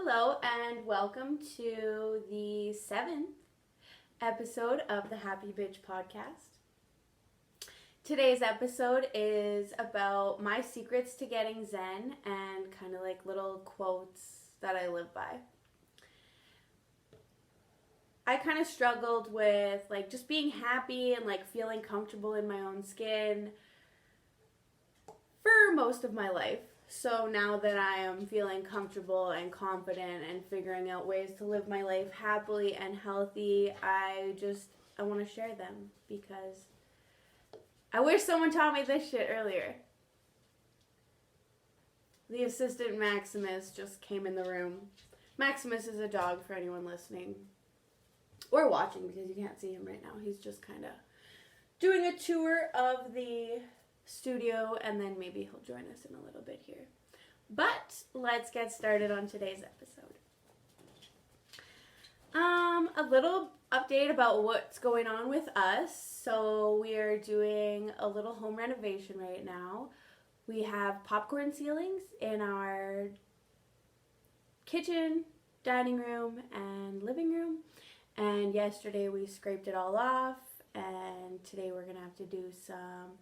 Hello and welcome to the 7th episode of the HappyBitch podcast. Today's episode is about my secrets to getting zen and kind of like little quotes that I live by. I kind of struggled with like just being happy and like feeling comfortable in my own skin for most of my life. So now that I am feeling comfortable and confident and figuring out ways to live my life happily and healthy, I want to share them because I wish someone taught me this shit earlier. The assistant Maximus just came in the room. Maximus is a dog for anyone listening or watching because you can't see him right now. He's just kind of doing a tour of the studio, and then maybe he'll join us in a little bit here. But let's get started on today's episode. A little update about what's going on with us. So we are doing a little home renovation right now. We have popcorn ceilings in our kitchen, dining room, and living room. And yesterday we scraped it all off, and today we're gonna have to do some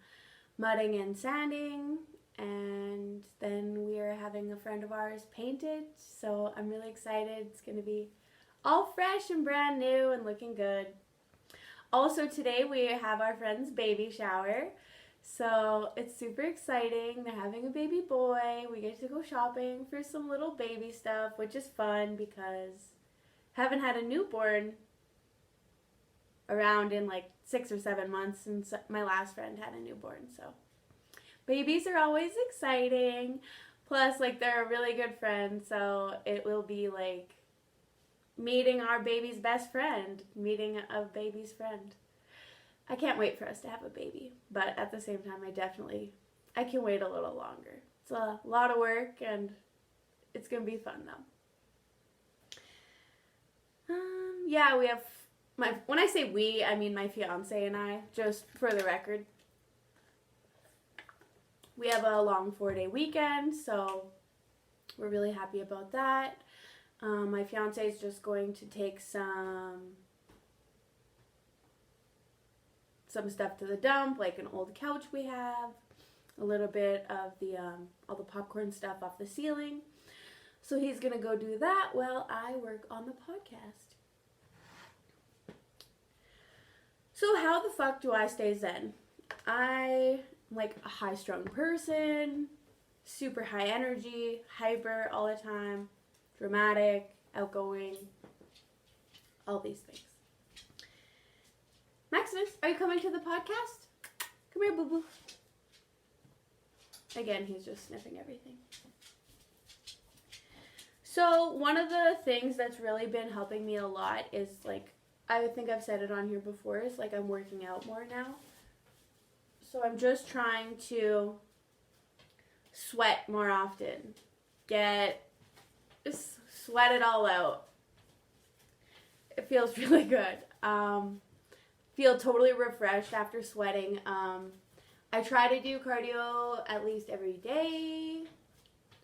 mudding and sanding, and then we are having a friend of ours paint it, so I'm really excited. It's going to be all fresh and brand new and looking good. Also today we have our friend's baby shower, so it's super exciting. They're having a baby boy. We get to go shopping for some little baby stuff, which is fun because I haven't had a newborn around in like 6 or 7 months since my last friend had a newborn. So babies are always exciting. Plus, like, they're a really good friend, so it will be like meeting our baby's best friend, meeting a baby's friend. I can't wait for us to have a baby, but at the same time I can wait a little longer. It's a lot of work and it's gonna be fun though. We have when I say we, I mean my fiance and I, just for the record. We have a long 4-day weekend, so we're really happy about that. My fiance is just going to take some stuff to the dump, like an old couch we have, a little bit of the all the popcorn stuff off the ceiling. So he's gonna go do that while I work on the podcast. So how the fuck do I stay zen? I'm like a high-strung person, super high energy, hyper all the time, dramatic, outgoing, all these things. Maximus, are you coming to the podcast? Come here, boo-boo. Again, he's just sniffing everything. So one of the things that's really been helping me a lot is like, I think I've said it on here before, is like I'm working out more now. So I'm just trying to sweat more often. Just sweat it all out. It feels really good. Feel totally refreshed after sweating. I try to do cardio at least every day.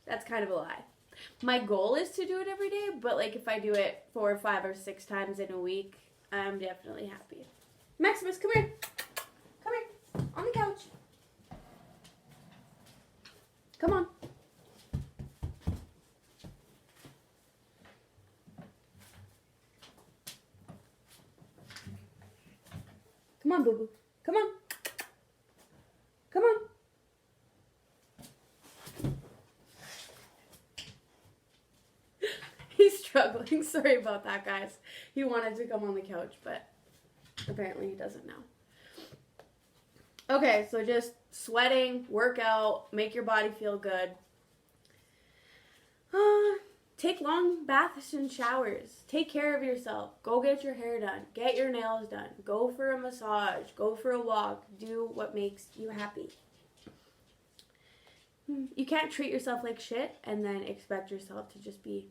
That's kind of a lie. My goal is to do it every day, but like if I do it 4, 5, or 6 times in a week, I'm definitely happy. Maximus, come here. Come here. On the couch. Come on. Come on, boo-boo. Come on. Come on. He's struggling. Sorry about that, guys. He wanted to come on the couch, but apparently he doesn't now. Okay, so just sweating, work out, make your body feel good. Take long baths and showers. Take care of yourself. Go get your hair done. Get your nails done. Go for a massage. Go for a walk. Do what makes you happy. You can't treat yourself like shit and then expect yourself to just be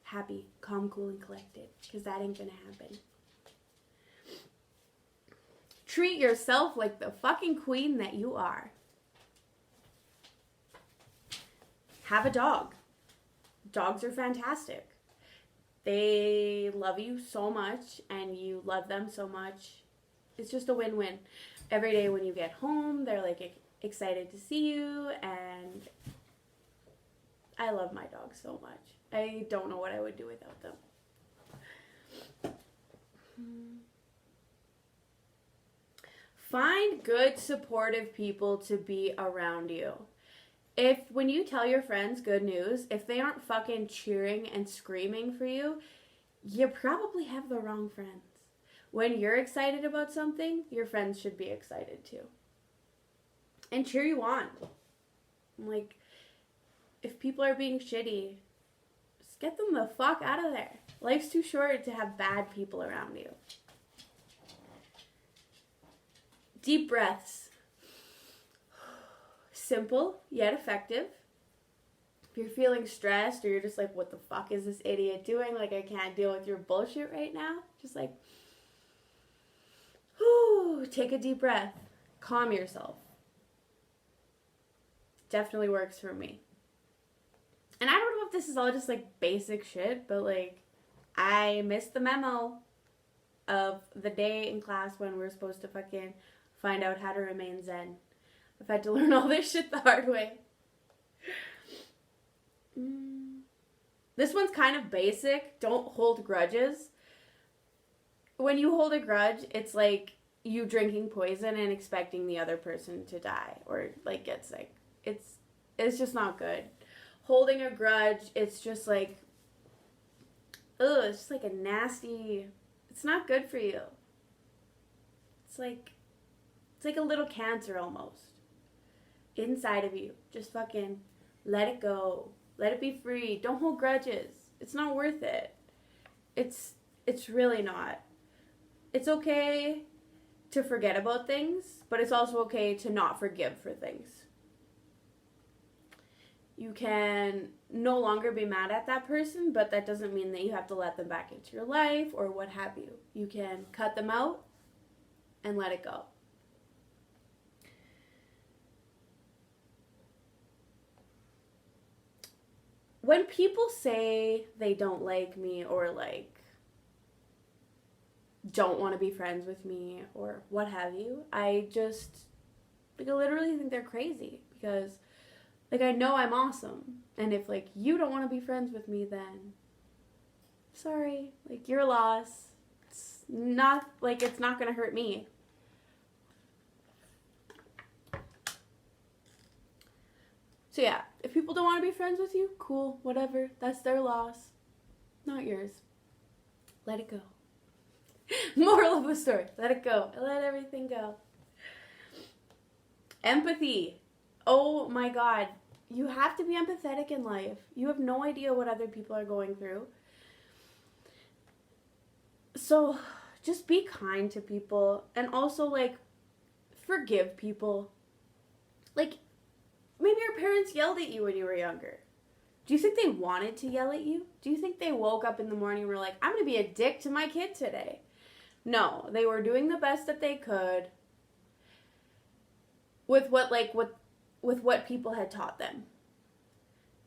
happy, calm, cool, and collected, because that ain't gonna happen. Treat yourself like the fucking queen that you are. Have a dog. dogs are fantastic. They love you so much and you love them so much. It's just a win-win. Every day when you get home, they're like excited to see you, and I love my dogs so much. I don't know what I would do without them. Find good, supportive people to be around you. If when you tell your friends good news, if they aren't fucking cheering and screaming for you, you probably have the wrong friends. When you're excited about something, your friends should be excited too. And cheer you on. Like, if people are being shitty, just get them the fuck out of there. Life's too short to have bad people around you. Deep breaths. Simple, yet effective. If you're feeling stressed or you're just like, what the fuck is this idiot doing? Like, I can't deal with your bullshit right now. Just like, whew, take a deep breath. Calm yourself. Definitely works for me. And I don't know if this is all just like basic shit, but like, I missed the memo of the day in class when we're supposed to fucking find out how to remain zen. I've had to learn all this shit the hard way. This one's kind of basic. Don't hold grudges. When you hold a grudge, it's like you drinking poison and expecting the other person to die or like get sick. It's just not good. Holding a grudge, it's just like, ugh, it's just like a nasty, it's not good for you. It's like a little cancer almost. Inside of you. Just fucking let it go. Let it be free. Don't hold grudges. It's not worth it. It's really not. It's okay to forget about things, but it's also okay to not forgive for things. You can no longer be mad at that person, but that doesn't mean that you have to let them back into your life or what have you. You can cut them out and let it go. When people say they don't like me or like don't want to be friends with me or what have you, I just like I literally think they're crazy because like I know I'm awesome, and if like you don't want to be friends with me, then sorry, like your loss. It's not gonna hurt me. So yeah, if people don't want to be friends with you, cool, whatever. That's their loss, not yours. Let it go. Moral of the story, let it go. Let everything go. Empathy. Oh my God. You have to be empathetic in life. You have no idea what other people are going through. So just be kind to people and also like forgive people. Like, maybe your parents yelled at you when you were younger. Do you think they wanted to yell at you? Do you think they woke up in the morning and were like, I'm going to be a dick to my kid today? No, they were doing the best that they could with what people had taught them.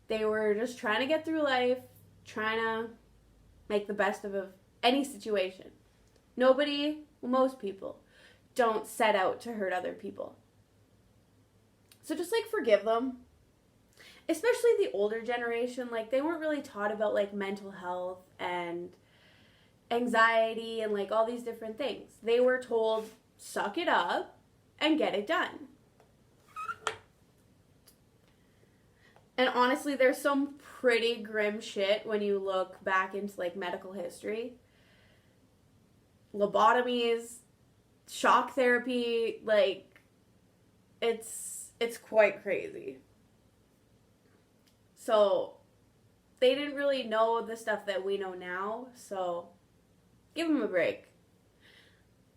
They were just trying to get through life, trying to make the best of any situation. Most people don't set out to hurt other people. So just like forgive them. Especially the older generation, like they weren't really taught about like mental health and anxiety and like all these different things. They were told, suck it up and get it done. And honestly, there's some pretty grim shit when you look back into like medical history. Lobotomies, shock therapy, like it's quite crazy. So they didn't really know the stuff that we know now, so give them a break.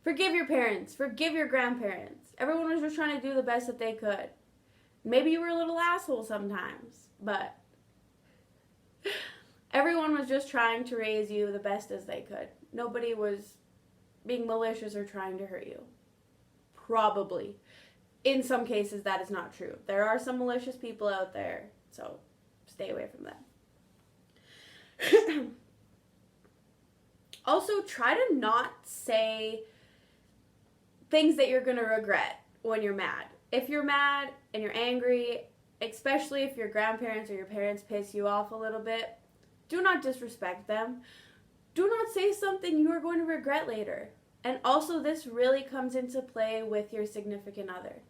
Forgive your parents, forgive your grandparents. Everyone was just trying to do the best that they could. Maybe you were a little asshole sometimes, but everyone was just trying to raise you the best as they could. Nobody was being malicious or trying to hurt you. Probably. In some cases, that is not true. There are some malicious people out there, so stay away from them. Also, try to not say things that you're going to regret when you're mad. If you're mad and you're angry, especially if your grandparents or your parents piss you off a little bit, do not disrespect them. Do not say something you are going to regret later. And also, this really comes into play with your significant other.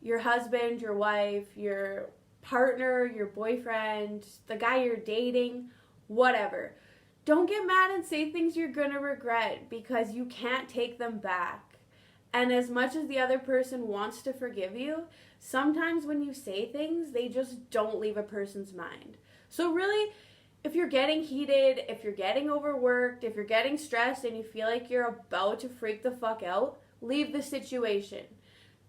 Your husband, your wife, your partner, your boyfriend, the guy you're dating, whatever. Don't get mad and say things you're going to regret because you can't take them back. And as much as the other person wants to forgive you, sometimes when you say things, they just don't leave a person's mind. So really, if you're getting heated, if you're getting overworked, if you're getting stressed and you feel like you're about to freak the fuck out, leave the situation.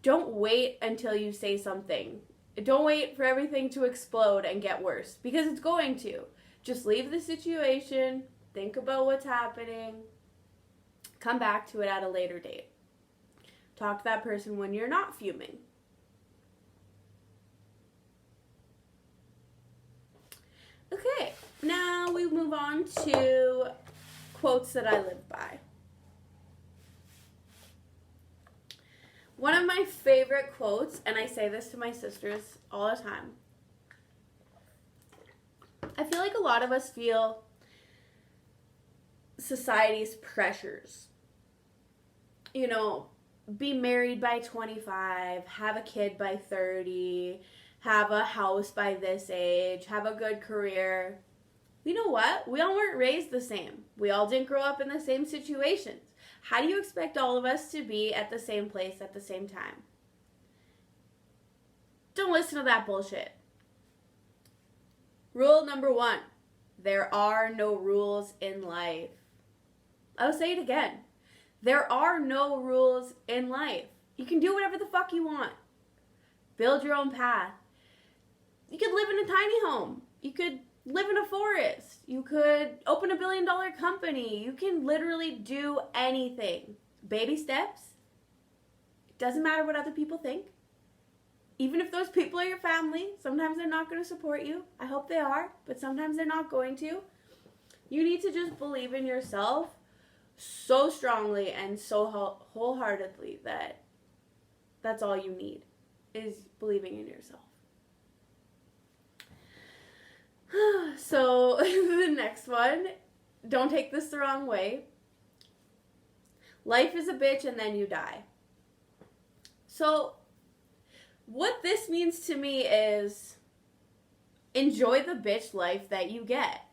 Don't wait until you say something. Don't wait for everything to explode and get worse, because it's going to. Just leave the situation, think about what's happening, come back to it at a later date. Talk to that person when you're not fuming. Okay, now we move on to quotes that I live by. One of my favorite quotes, and I say this to my sisters all the time, I feel like a lot of us feel society's pressures. You know, be married by 25, have a kid by 30, have a house by this age, have a good career. You know what? We all weren't raised the same. We all didn't grow up in the same situations. How do you expect all of us to be at the same place at the same time? Don't listen to that bullshit. Rule number 1, there are no rules in life. I'll say it again. There are no rules in life. You can do whatever the fuck you want. Build your own path. You could live in a tiny home. You could live in a forest. You could open a $1 billion company. You can literally do anything. Baby steps. It doesn't matter what other people think. Even if those people are your family, sometimes they're not going to support you. I hope they are, but sometimes they're not going to. You need to just believe in yourself so strongly and so wholeheartedly that that's all you need, is believing in yourself. So the next one, don't take this the wrong way. Life is a bitch and then you die. So what this means to me is enjoy the bitch life that you get.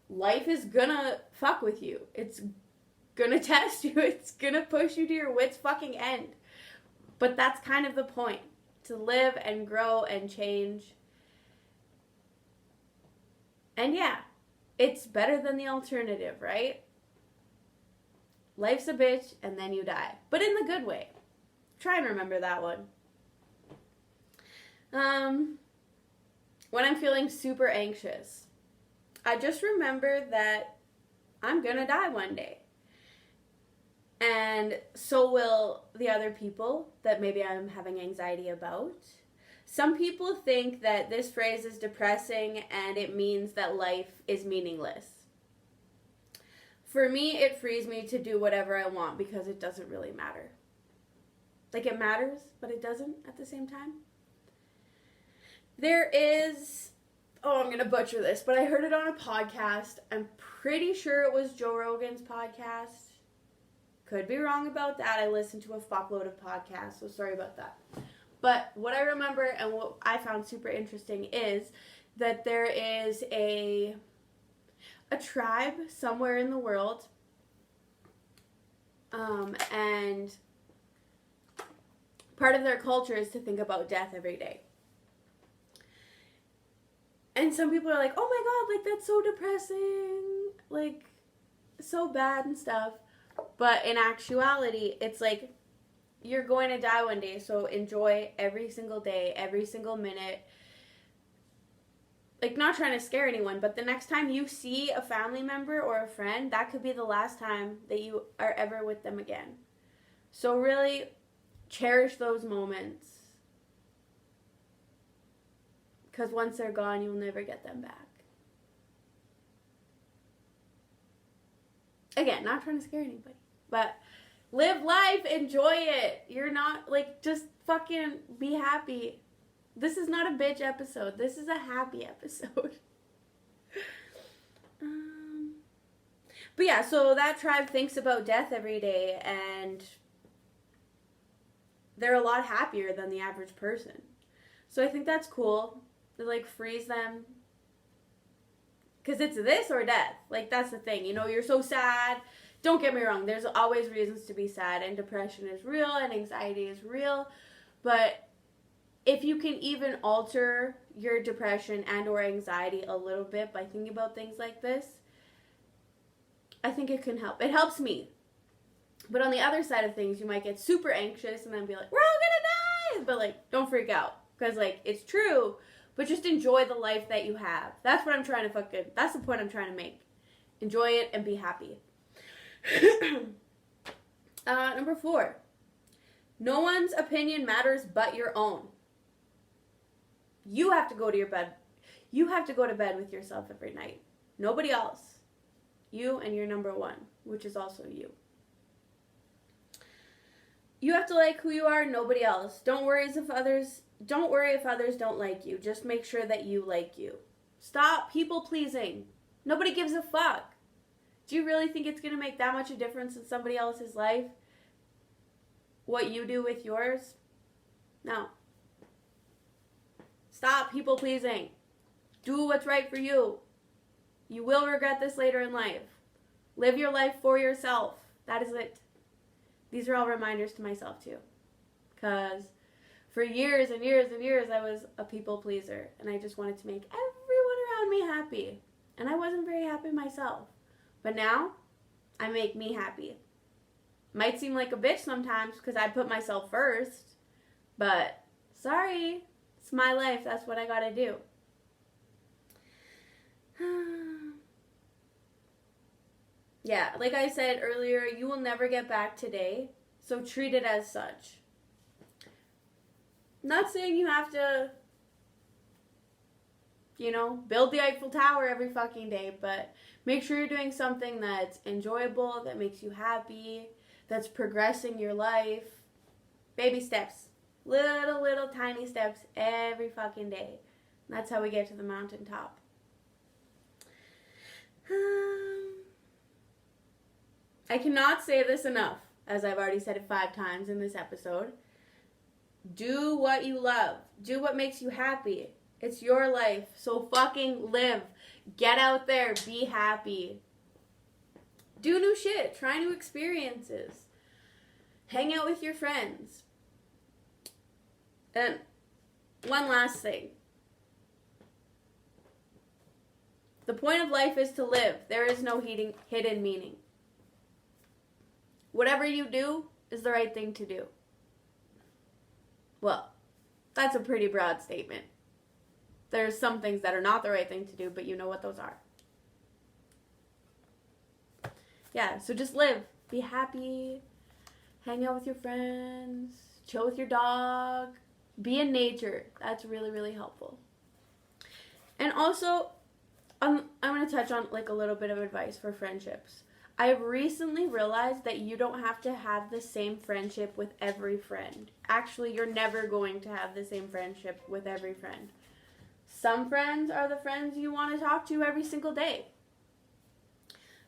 Life is gonna fuck with you. It's gonna test you. It's gonna push you to your wit's fucking end. But that's kind of the point. To live and grow and change. And yeah, it's better than the alternative, right? Life's a bitch and then you die. But in the good way. Try and remember that one. When I'm feeling super anxious, I just remember that I'm gonna die one day. And so will the other people that maybe I'm having anxiety about. Some people think that this phrase is depressing and it means that life is meaningless. For me, it frees me to do whatever I want because it doesn't really matter. Like, it matters, but it doesn't at the same time. There is, I'm going to butcher this, but I heard it on a podcast. I'm pretty sure it was Joe Rogan's podcast. Could be wrong about that. I listened to a fuckload of podcasts, so sorry about that. But what I remember and what I found super interesting is that there is a tribe somewhere in the world, and part of their culture is to think about death every day. And some people are like, oh my god, like, that's so depressing, like, so bad and stuff. But in actuality, it's like, you're going to die one day, so enjoy every single day, every single minute. Like, not trying to scare anyone, but the next time you see a family member or a friend, that could be the last time that you are ever with them again. So really, cherish those moments. Because once they're gone, you'll never get them back. Again, not trying to scare anybody, but live life, enjoy it. You're not, like, just fucking be happy. This is not a bitch episode. This is a happy episode. But yeah, so that tribe thinks about death every day, and they're a lot happier than the average person. So I think that's cool. It, like, frees them. Because it's this or death. Like, that's the thing. You know, you're so sad. Don't get me wrong. There's always reasons to be sad. And depression is real. And anxiety is real. But if you can even alter your depression and or anxiety a little bit by thinking about things like this, I think it can help. It helps me. But on the other side of things, you might get super anxious and then be like, we're all gonna die! But, like, don't freak out. Because, like, it's true. But just enjoy the life that you have. That's what I'm trying to that's the point I'm trying to make. Enjoy it and be happy. Number 4. No one's opinion matters but your own. You have to go to your bed. You have to go to bed with yourself every night. Nobody else. You and your number 1, which is also you. You have to like who you are, nobody else. Don't worry if others don't like you. Just make sure that you like you. Stop people pleasing. Nobody gives a fuck. Do you really think it's going to make that much a difference in somebody else's life? What you do with yours? No. Stop people pleasing. Do what's right for you. You will regret this later in life. Live your life for yourself. That is it. These are all reminders to myself too. Because for years and years and years, I was a people pleaser. And I just wanted to make everyone around me happy. And I wasn't very happy myself. But now, I make me happy. Might seem like a bitch sometimes because I put myself first. But, sorry. It's my life. That's what I gotta do. Yeah, like I said earlier, you will never get back today. So treat it as such. Not saying you have to, build the Eiffel Tower every fucking day, but make sure you're doing something that's enjoyable, that makes you happy, that's progressing your life. Baby steps. Little tiny steps every fucking day. And that's how we get to the mountaintop. I cannot say this enough, as I've already said it 5 times in this episode. Do what you love. Do what makes you happy. It's your life, so fucking live. Get out there. Be happy. Do new shit. Try new experiences. Hang out with your friends. And one last thing. The point of life is to live. There is no hidden meaning. Whatever you do is the right thing to do. Well, that's a pretty broad statement. There's some things that are not the right thing to do, but you know what those are. Yeah, so just live. Be happy. Hang out with your friends. Chill with your dog. Be in nature. That's really, really helpful. And also, I'm going to touch on like a little bit of advice for friendships. I've recently realized that you don't have to have the same friendship with every friend. Actually, you're never going to have the same friendship with every friend. Some friends are the friends you want to talk to every single day.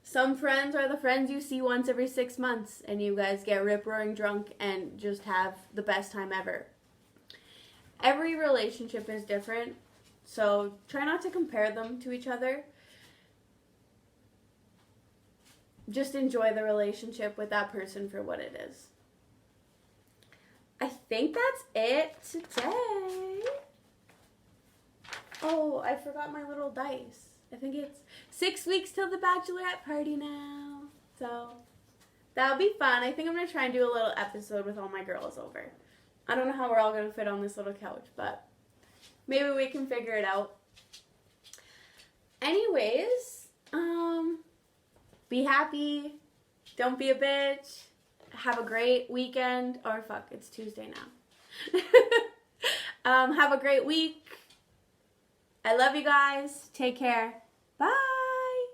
Some friends are the friends you see once every 6 months and you guys get rip-roaring drunk and just have the best time ever. Every relationship is different, so try not to compare them to each other. Just enjoy the relationship with that person for what it is. I think that's it today. Oh, I forgot my little dice. I think it's 6 weeks till the bachelorette party now. So, that'll be fun. I think I'm going to try and do a little episode with all my girls over. I don't know how we're all going to fit on this little couch, but maybe we can figure it out. Anyways, be happy. Don't be a bitch. Have a great weekend. Or fuck, it's Tuesday now. Have a great week. I love you guys. Take care. Bye.